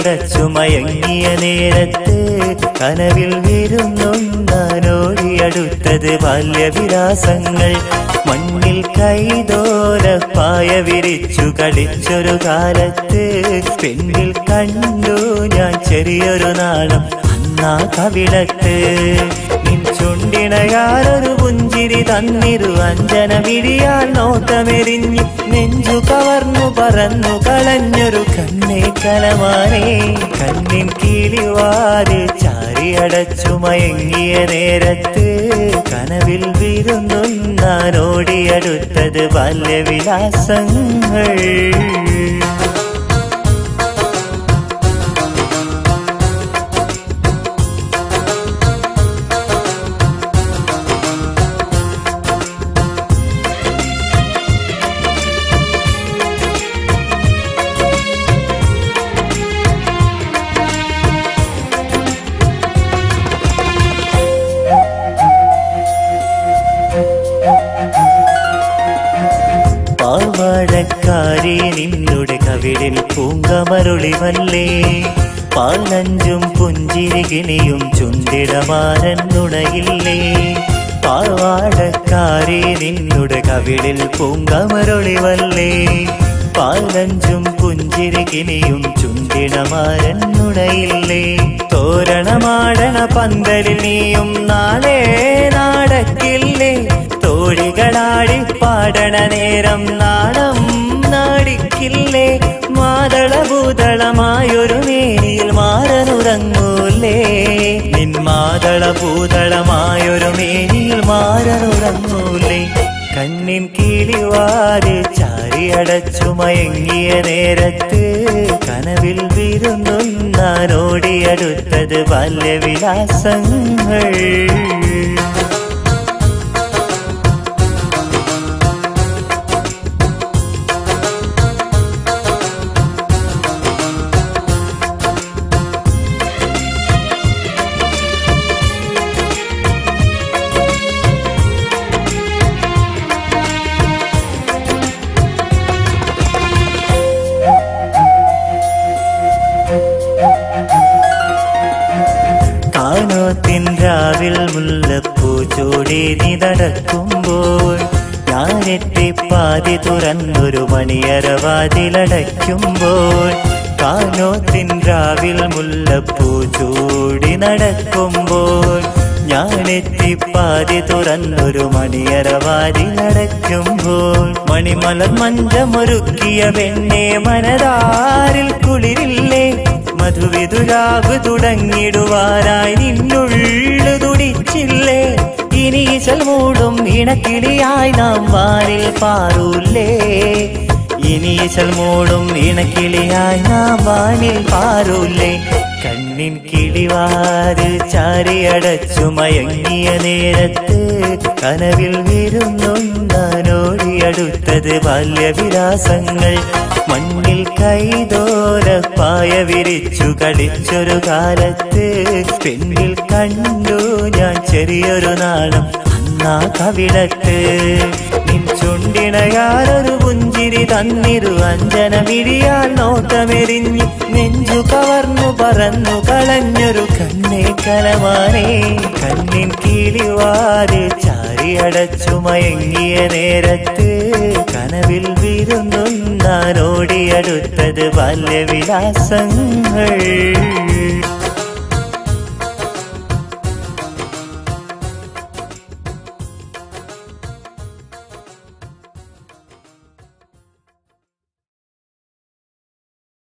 അടച്ചു മയങ്ങിയ നേരത്ത് കനവിൽ വിരുന്നൊന്നാനോടിയടുത്തത് ബാല്യവിലാസങ്ങൾ. മണ്ണിൽ കൈതോലപ്പായ വിരിച്ചു കളിച്ചൊരു കാലത്ത് പെണ്ണിൽ കണ്ടു ഞാൻ ചെറിയൊരു നാളം അന്നാ കവിളത്ത്. നിൻ ചുണ്ടിണയാറൊരു പുഞ്ചിരി തന്നിരു അഞ്ജന വിരിയാൽ നോട്ടമെറിഞ്ഞു നെഞ്ചു കവർന്നു പറന്നു കളഞ്ഞൊരു കണ്ണേ കലമാനേ. കണ്ണിൻ കിളിവാതിൽ ചാരിയടച്ചു മയങ്ങിയ നേരത്ത് കനവിൽ വിരുന്നൊന്നാനോടിയടുത്തത് ബാല്യവിലാസങ്ങൾ. പാവാടക്കാരി നിന്നുടെ കവിളിൽ പൂങ്കമരുളിവല്ലേ. പാലഞ്ചും പുഞ്ചിരി കിണിയും ചുണ്ടിടമാരൻ നുണയില്ലേ. പാവാടക്കാരി നിന്നുടെ കവിളിൽ പൂങ്കമരുളിവല്ലേ. പാലഞ്ചും പുഞ്ചിരി കിണിയും ചുണ്ടിടമാരൻ നുണയില്ലേ. തോരണമാടണ പന്തലിൽ നീയും നാളെ നാടക്കില്ലേ. തോഴികളാടി പാടണ നേരം നാണം നാടിക്കില്ലേ. മാതളഭൂതളമായൊരു മേനിയിൽ മാറനുറങ്ങൂലേ. നിൻ മാതളഭൂതളമായൊരു മേനിയിൽ മാറനുറങ്ങൂലേ. കണ്ണിൻ കിളിവാതിൽ ചാരിയടച്ചു മയങ്ങിയ നേരത്ത് കനവിൽ വിരുന്നൊന്നാനോടിയടുത്തത് ബാല്യവിലാസങ്ങൾ. രാവിൽ മുല്ലപ്പൂ ചോടി നീ നടക്കുമ്പോൾ ഞാനെത്തിപ്പാതി തുറന്നൊരു മണിയറവാതിലടയ്ക്കുമ്പോൾ. കാനോത്തിൻ രാവിൽ മുല്ലപ്പൂ ചൂടി നടക്കുമ്പോൾ ഞാനെത്തിപ്പാതി തുറന്നൊരു മണിയറവാതിലടയ്ക്കുമ്പോൾ. മണിമലർ മഞ്ചമൊരുക്കിയ പെണ്ണെ മനതാരിൽ കുളിരില്ലേ. മധുവിതുരാവ് തുടങ്ങിടുവാനായി നിന്നുള്ളു തുടിച്ചില്ലേ. ഇനീശൽ മൂടും ഇണക്കിളിയായി നാം വാനിൽ പാറൂല്ലേ. ഇനീശൽ മൂടും ഇണക്കിളിയായി നാം വാനിൽ പാറൂല്ലേ. കണ്ണിൻ കിളിവാതിൽ ചാരിയടച്ചു മയങ്ങിയ നേരത്ത് കനവിൽ വിരുന്നൊന്നാനോടിയടുത്തത് ബാല്യവിലാസങ്ങൾ. മണ്ണിൽ കൈതോലപ്പായ വിരിച്ചു കളിച്ചൊരു കാലത്ത് പെണ്ണിൽ കണ്ടു ഞാൻ ചെറിയൊരു നാളം അന്നാ കവിളത്ത്. നിൻ ചുണ്ടിണയാറൊരു പുഞ്ചിരി തന്നിരു അഞ്ജന വിരിയാൽ നോട്ടമെറിഞ്ഞു നെഞ്ചു കവർന്നു പറന്നു കളഞ്ഞൊരു കണ്ണേ കലമാനേ. കണ്ണിൻ കിളിവാതിൽ ചാരിയടച്ചു മയങ്ങിയ നേരത്ത് കനവിൽ വിരുന്നൊന്നാനോടിയടുത്തത് ബാല്യവിലാസങ്ങൾ.